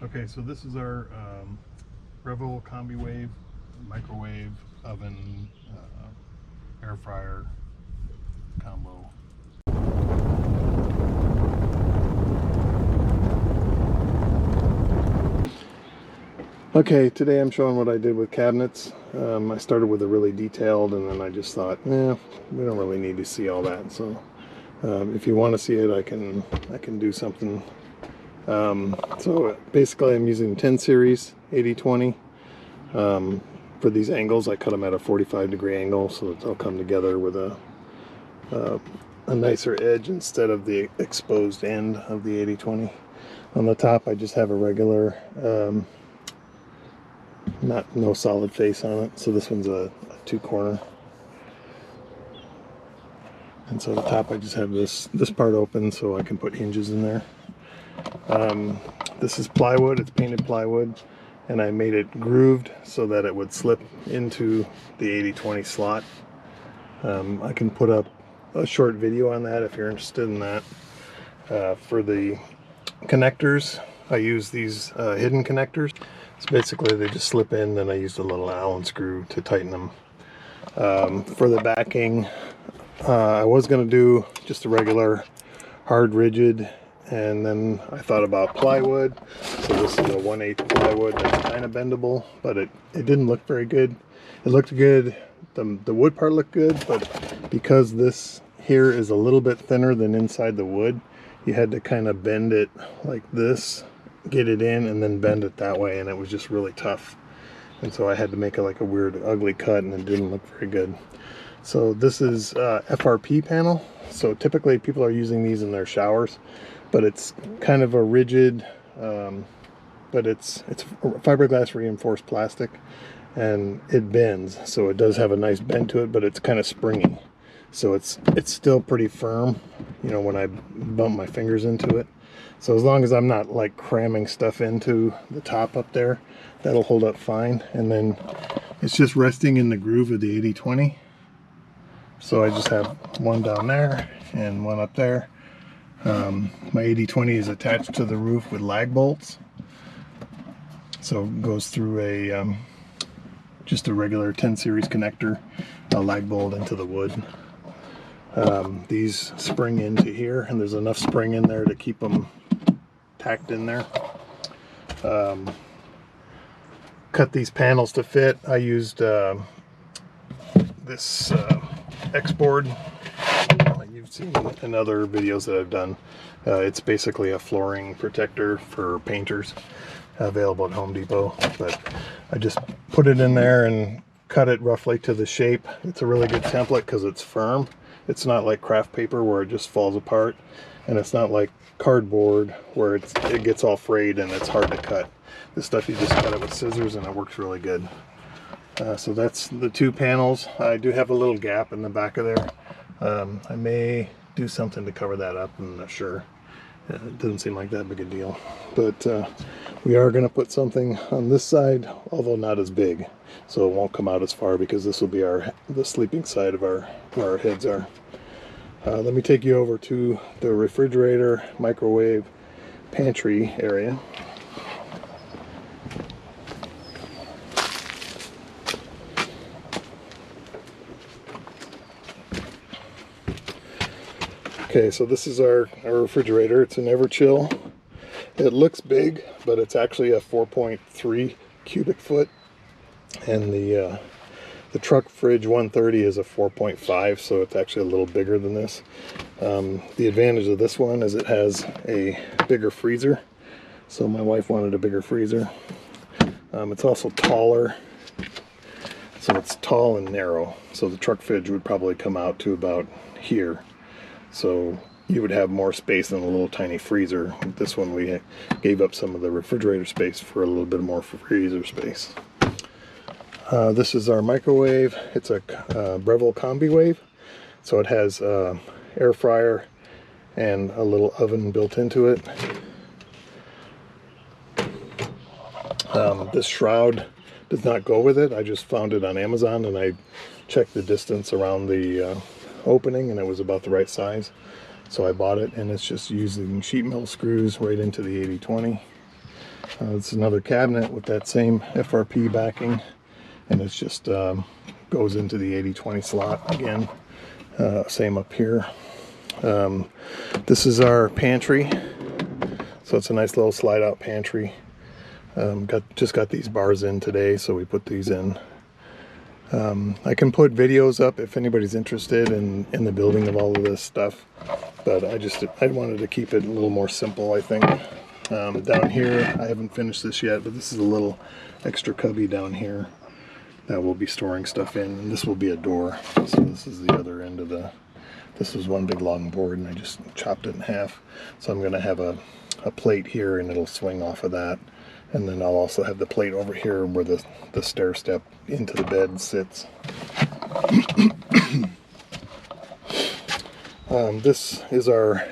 Okay, so this is our Breville Combi Wave microwave oven air fryer combo. Okay, today I'm showing what I did with cabinets. I started with a really detailed, and then I just thought, we don't really need to see all that. So if you want to see it, I can do something. So basically I'm using 10 series 80-20. For these angles, I cut them at a 45-degree angle so that they'll come together with a nicer edge instead of the exposed end of the 80-20. On the top I just have a regular no solid face on it, so this one's a 2-corner, and so the top I just have this part open so I can put hinges in there. This is plywood, it's painted plywood, and I made it grooved so that it would slip into the 80-20 slot. I can put up a short video on that if you're interested in that. For the connectors, I use these hidden connectors. So basically they just slip in, then I used a little Allen screw to tighten them. For the backing, I was going to do just a regular hard rigid, and then I thought about plywood. So this is a 1/8 plywood that's kind of bendable, but it didn't look very good. It looked good, the wood part looked good, but because this here is a little bit thinner than inside the wood, you had to kind of bend it like this, get it in, and then bend it that way, and it was just really tough. And so I had to make it like a weird ugly cut, and it didn't look very good. So this is FRP panel. So typically people are using these in their showers, but it's kind of a rigid, but it's fiberglass reinforced plastic, and it bends, so it does have a nice bend to it, but it's kind of springy, so it's still pretty firm, you know, when I bump my fingers into it. So as long as I'm not like cramming stuff into the top up there, that'll hold up fine. And then it's just resting in the groove of the 80-20. So I just have one down there and one up there. My 80-20 is attached to the roof with lag bolts, so it goes through a just a regular 10 series connector, a lag bolt into the wood. These spring into here, and there's enough spring in there to keep them tacked in there. Cut these panels to fit. I used this X board. You've seen in other videos that I've done. It's basically a flooring protector for painters, available at Home Depot, but I just put it in there and cut it roughly to the shape. It's a really good template because it's firm. It's not like craft paper where it just falls apart, and it's not like cardboard where it gets all frayed and it's hard to cut. This stuff, you just cut it with scissors and it works really good. So that's the two panels. I do have a little gap in the back of there. I may do something to cover that up, I'm not sure. It doesn't seem like that big a deal, but we are going to put something on this side, although not as big, so it won't come out as far, because this will be the sleeping side of where our heads are. Let me take you over to the refrigerator, microwave, pantry area. Okay, so this is our refrigerator. It's an Everchill. It looks big, but it's actually a 4.3 cubic foot, and the truck fridge 130 is a 4.5, so it's actually a little bigger than this. The advantage of this one is it has a bigger freezer, so my wife wanted a bigger freezer. It's also taller, so it's tall and narrow, so the truck fridge would probably come out to about here. So you would have more space than a little tiny freezer. This one we gave up some of the refrigerator space for a little bit more freezer space. This is our microwave. It's a Breville Combi Wave. So it has air fryer and a little oven built into it. This shroud does not go with it. I just found it on Amazon, and I checked the distance around the opening, and it was about the right size, so I bought it, and it's just using sheet metal screws right into the 80-20. It's another cabinet with that same FRP backing, and it's just goes into the 80/20 slot again. Same up here. This is our pantry, so it's a nice little slide out pantry. Just got these bars in today, so we put these in. I can put videos up if anybody's interested in the building of all of this stuff, but I wanted to keep it a little more simple, I think. Down here, I haven't finished this yet, but this is a little extra cubby down here that we'll be storing stuff in, and this will be a door. So this is the other end of this was one big long board, and I just chopped it in half. So I'm going to have a plate here, and it'll swing off of that. And then I'll also have the plate over here where the stair step into the bed sits. This is our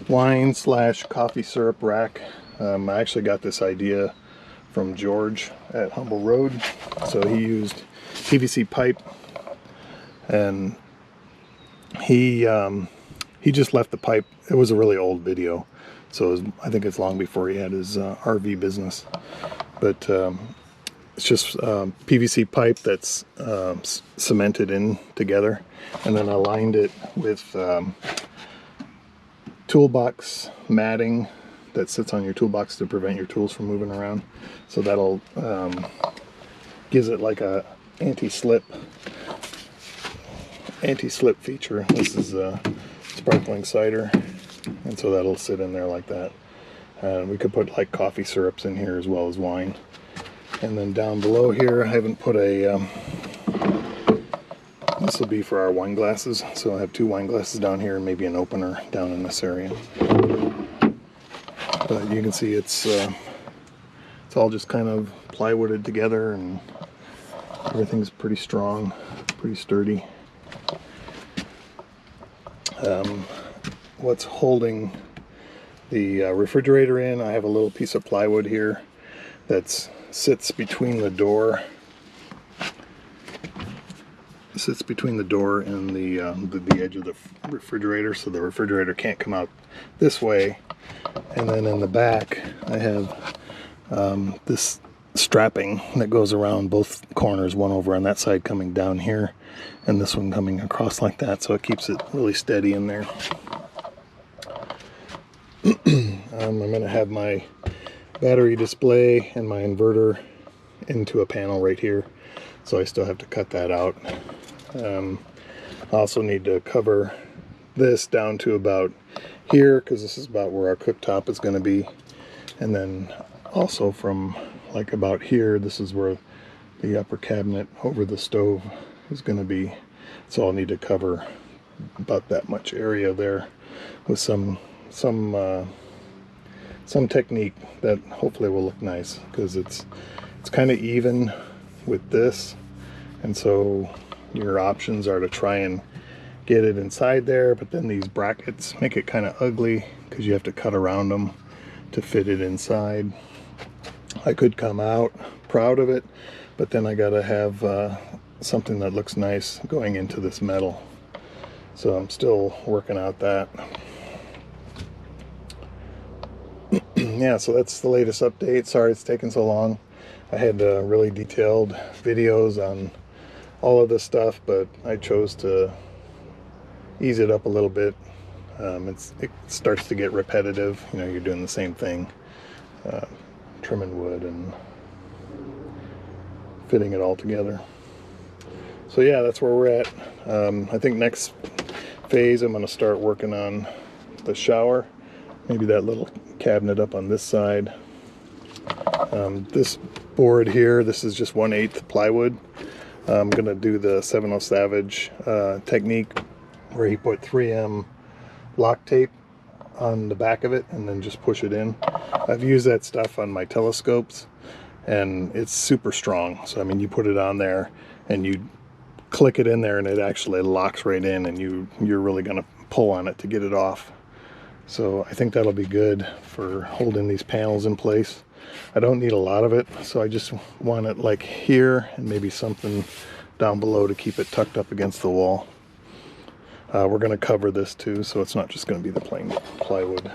wine / coffee syrup rack. I actually got this idea from George at Humble Road. So he used PVC pipe, and he just left the pipe. It was a really old video, so I think it's long before he had his RV business. But it's just PVC pipe that's cemented in together, and then I lined it with toolbox matting that sits on your toolbox to prevent your tools from moving around. So that'll gives it like a anti-slip feature. This is sparkling cider, and so that'll sit in there like that. We could put like coffee syrups in here as well as wine. And then down below here, I haven't put a this will be for our wine glasses, so I have 2 wine glasses down here and maybe an opener down in this area. But you can see it's all just kind of plywooded together, and everything's pretty strong, pretty sturdy. What's holding the refrigerator in, I have a little piece of plywood here that sits between the door. Sits between the door and the edge of the refrigerator, so the refrigerator can't come out this way. And then in the back, I have this strapping that goes around both corners, one over on that side coming down here, and this one coming across like that, so it keeps it really steady in there. I'm going to have my battery display and my inverter into a panel right here, so I still have to cut that out. I also need to cover this down to about here, because this is about where our cooktop is going to be, and then also from like about here, this is where the upper cabinet over the stove is going to be. So I'll need to cover about that much area there with some technique that hopefully will look nice, because it's kind of even with this, and so your options are to try and get it inside there, but then these brackets make it kind of ugly because you have to cut around them to fit it inside. I could come out proud of it, but then I gotta have something that looks nice going into this metal, so I'm still working out that. Yeah, so that's the latest update. Sorry it's taken so long. I had really detailed videos on all of this stuff, but I chose to ease it up a little bit. It starts to get repetitive. You know, you're doing the same thing, trimming wood and fitting it all together. So yeah, that's where we're at. I think next phase I'm going to start working on the shower, maybe that little cabinet up on this side. This board here, this is just 1/8 plywood. I'm going to do the 7/0 Savage technique, where he put 3M lock tape on the back of it and then just push it in. I've used that stuff on my telescopes, and it's super strong. So I mean, you put it on there and you click it in there and it actually locks right in, and you're really going to pull on it to get it off. So I think that'll be good for holding these panels in place. I don't need a lot of it, so I just want it like here and maybe something down below to keep it tucked up against the wall. We're going to cover this too, so it's not just going to be the plain plywood.